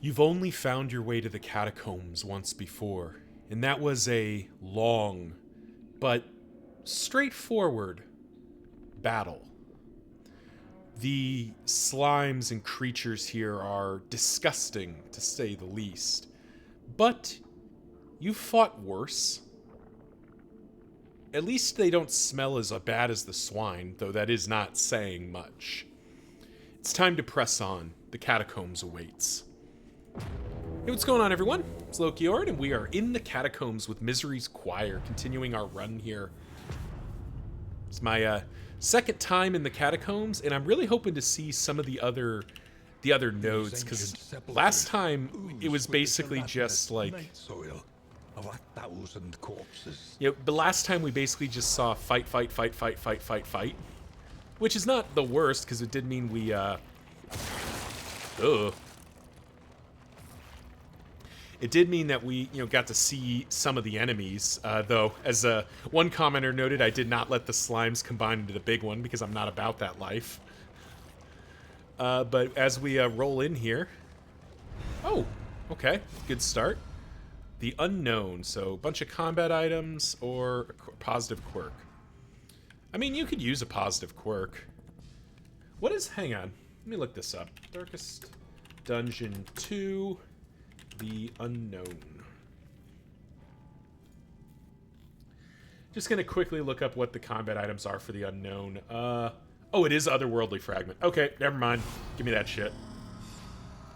You've only found your way to the catacombs once before, and that was a long but straightforward battle. The slimes and creatures here are disgusting, to say the least, but you fought worse. At least they don't smell as bad as the swine, though that is not saying much. It's time to press on. The catacombs awaits. Hey, what's going on, everyone? It's Lokiord, and we are in the catacombs with Misery's Choir, continuing our run here. It's my second time in the catacombs, and I'm really hoping to see some of the other nodes, because last time it was basically just like, of 1,000 corpses. the last time we basically just saw fight, which is not the worst, because it did mean we it did mean that we, got to see some of the enemies, though, as one commenter noted, I did not let the slimes combine into the big one, because I'm not about that life. But as we roll in here... Oh, okay, good start. The unknown, so a bunch of combat items, or a positive quirk. I mean, you could use a positive quirk. What is... Hang on, let me look this up. Darkest Dungeon 2... The unknown. Just gonna quickly look up what the combat items are for the unknown. Oh, it is Otherworldly Fragment. Okay, never mind. Give me that shit.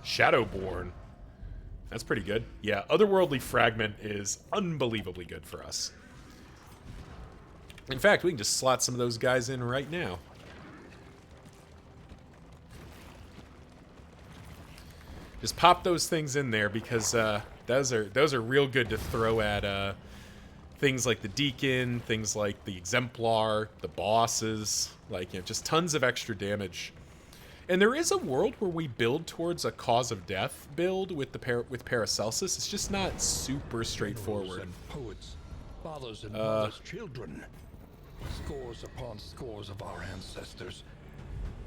Shadowborn. That's pretty good. Yeah, Otherworldly Fragment is unbelievably good for us. In fact, we can just slot some of those guys in right now. Just pop those things in there, because those are real good to throw at things like the Deacon, things like the Exemplar, the bosses, like, just tons of extra damage. And there is a world where we build towards a Cause of Death build with with Paracelsus. It's just not super straightforward. And poets, fathers and mothers, children, scores upon scores of our ancestors.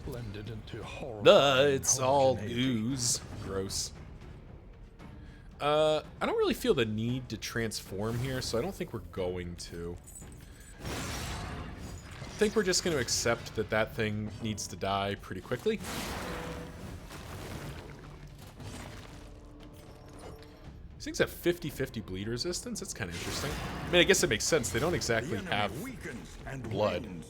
Blended into horror. It's all ooze. Gross. I don't really feel the need to transform here, so I don't think we're going to. I think we're just going to accept that that thing needs to die pretty quickly. These things have 50-50 bleed resistance. That's kind of interesting. I mean, I guess it makes sense. They don't exactly have blood. Wins.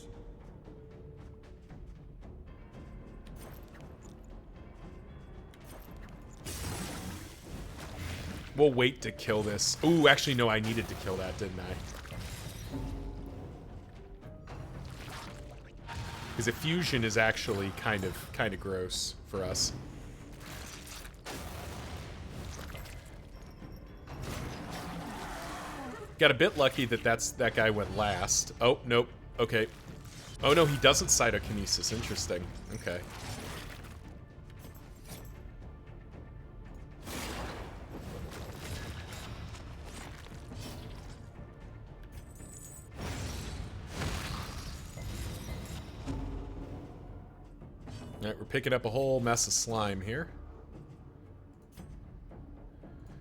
We'll wait to kill this. Ooh, actually, no, I needed to kill that, didn't I? Because fusion is actually kind of gross for us. Got a bit lucky that that guy went last. Oh, nope. Okay. Oh, no, he doesn't cytokinesis. Interesting. Okay. Alright, we're picking up a whole mess of slime here.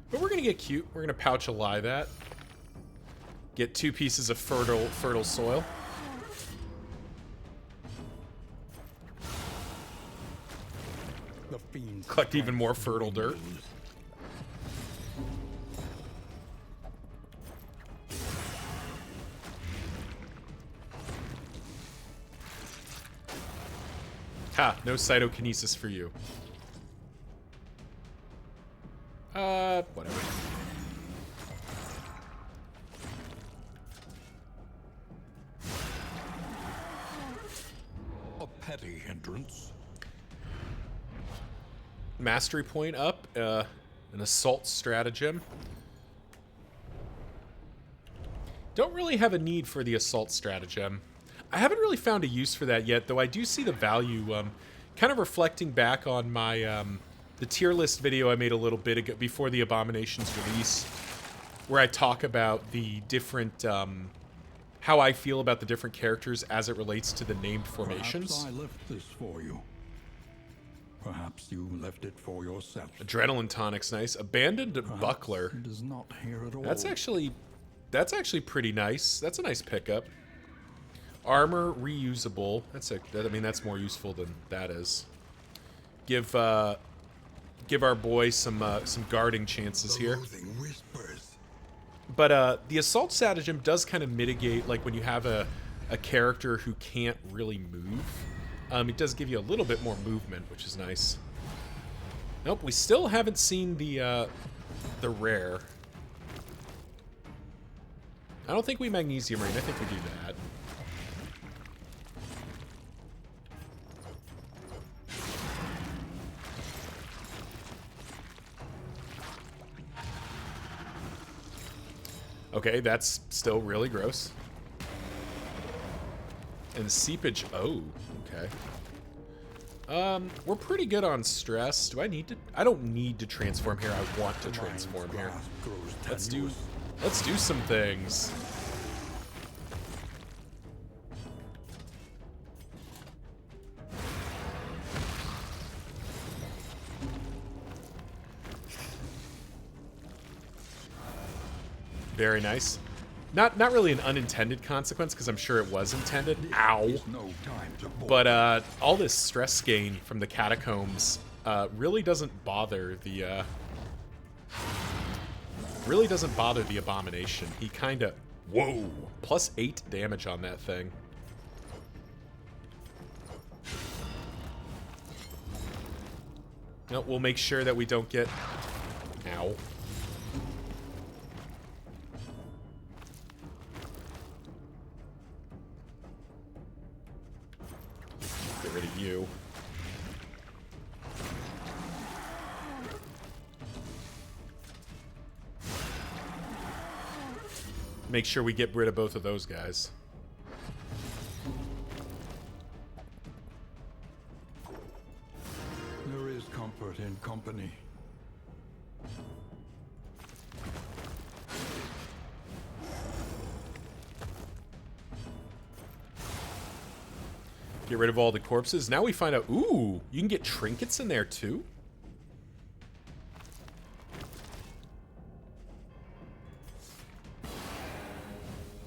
But we're gonna get cute. We're gonna pouch ally that. Get 2 pieces of fertile soil. The fiends Collect even more fertile dirt. Ha, no cytokinesis for you. Whatever. A petty hindrance. Mastery point up, an assault stratagem. Don't really have a need for the assault stratagem. I haven't really found a use for that yet, though I do see the value, kind of reflecting back on my, the tier list video I made a little bit ago, before the Abomination's release, where I talk about the different, how I feel about the different characters as it relates to the named formations. Perhaps I left this for you. Perhaps you left it for yourself. Adrenaline tonic's nice. Abandoned buckler. It is not here at all. That's actually pretty nice. That's a nice pickup. Armor reusable. That's more useful than that is. Give our boy some guarding chances here. But the assault stratagem does kind of mitigate, like when you have a character who can't really move. It does give you a little bit more movement, which is nice. Nope, we still haven't seen the rare. I don't think we magnesium rain. I think we do that. Okay, that's still really gross. And the seepage. Oh, okay. We're pretty good on stress. Do I need to? I don't need to transform here. I want to transform here. Let's do some things. Very nice. Not really an unintended consequence, because I'm sure it was intended. Ow. But all this stress gain from the Catacombs really doesn't bother the Abomination. He kind of... Whoa! Plus 8 damage on that thing. No, we'll make sure that we don't get... Ow. Get rid of you. Make sure we get rid of both of those guys. There is comfort in company. Get rid of all the corpses. Now we find out, ooh, you can get trinkets in there too?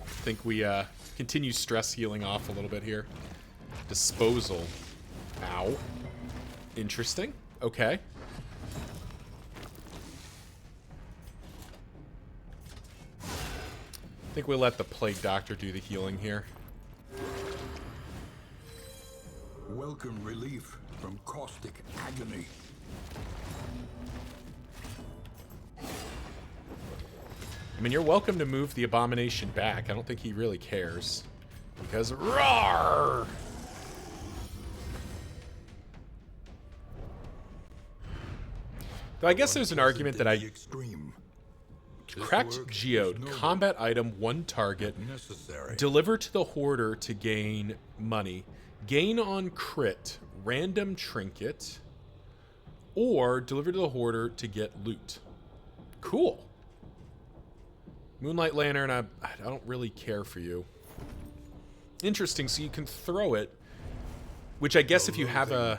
I think we continue stress healing off a little bit here. Disposal. Ow. Interesting. Okay. I think we'll let the Plague Doctor do the healing here. Welcome relief from caustic agony. I mean, you're welcome to move the Abomination back. I don't think he really cares. Because, roar! Though I guess there's an argument that I... Cracked Geode. Combat item, 1 target. Deliver to the Hoarder to gain money. Gain on crit. Random trinket. Or deliver to the Hoarder to get loot. Cool. Moonlight Lantern, I don't really care for you. Interesting, so you can throw it. Which I guess if you have a...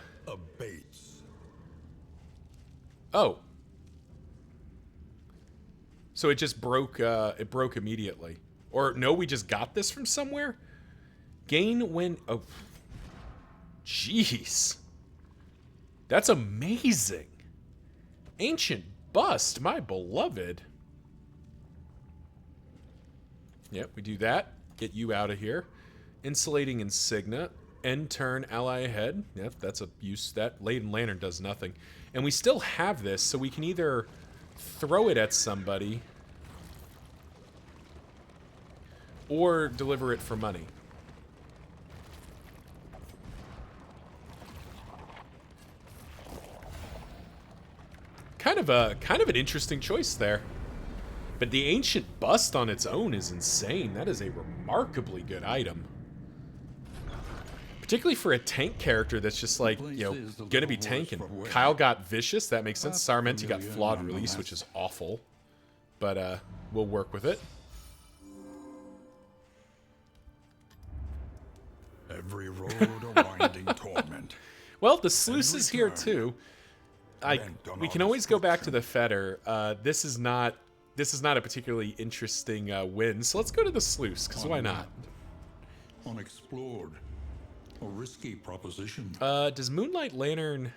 Oh. So it just broke, it broke immediately. Or, no, we just got this from somewhere? Gain when... Oh. Jeez. That's amazing. Ancient Bust, my beloved. Yep, we do that. Get you out of here. Insulating Insignia. End turn, ally ahead. Yep, that's a use. That Laden Lantern does nothing. And we still have this, so we can either throw it at somebody or deliver it for money. Kind of an interesting choice there. But the Ancient Bust on its own is insane. That is a remarkably good item. Particularly for a tank character that's just like, you know, gonna be tanking. Kyle got Vicious, that makes sense. Sarmenti got Flawed Release, which is awful. But we'll work with it. Every road a winding torment. Well, the sluice is here return. too. We can always go back to the fetter. This is not a particularly interesting win, so let's go to the sluice, because why not? Unexplored. A risky proposition. Does Moonlight Lantern...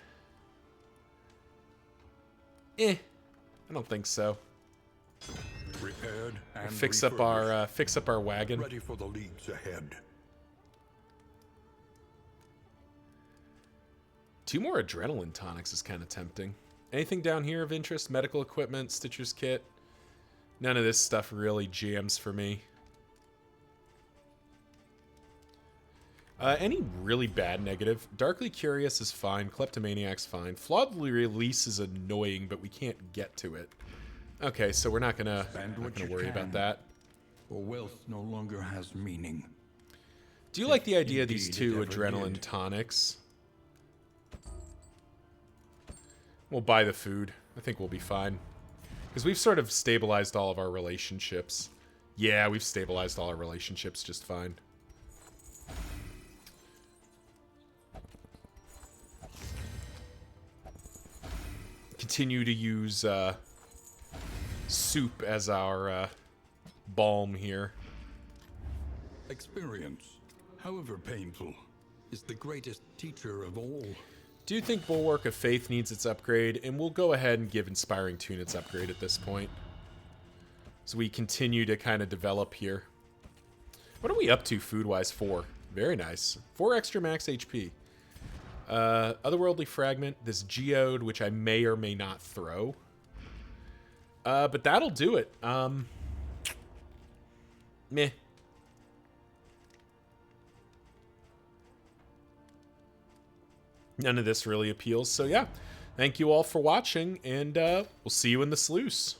I don't think so. Repaired and Fix up our wagon. ready for the leagues ahead. 2 more adrenaline tonics is kind of tempting. Anything down here of interest? Medical equipment, Stitcher's kit. None of this stuff really jams for me. Any really bad negative? Darkly Curious is fine. Kleptomaniac's fine. Flawed Release is annoying, but we can't get to it. Okay, so we're not gonna worry about that. For wealth no longer has meaning. Do you like the idea of these Indeed, 2 it ever adrenaline did. tonics? We'll buy the food. I think we'll be fine. Because we've sort of stabilized all of our relationships. Yeah, we've stabilized all our relationships just fine. Continue to use soup as our balm here. Experience, however painful, is the greatest teacher of all. Do you think Bulwark of Faith needs its upgrade? And we'll go ahead and give Inspiring Tune its upgrade at this point. So we continue to kind of develop here. What are we up to food-wise? 4. Very nice. 4 extra max HP. Otherworldly Fragment. This Geode, which I may or may not throw. But that'll do it. Meh. None of this really appeals. So yeah, thank you all for watching, and we'll see you in the sluice.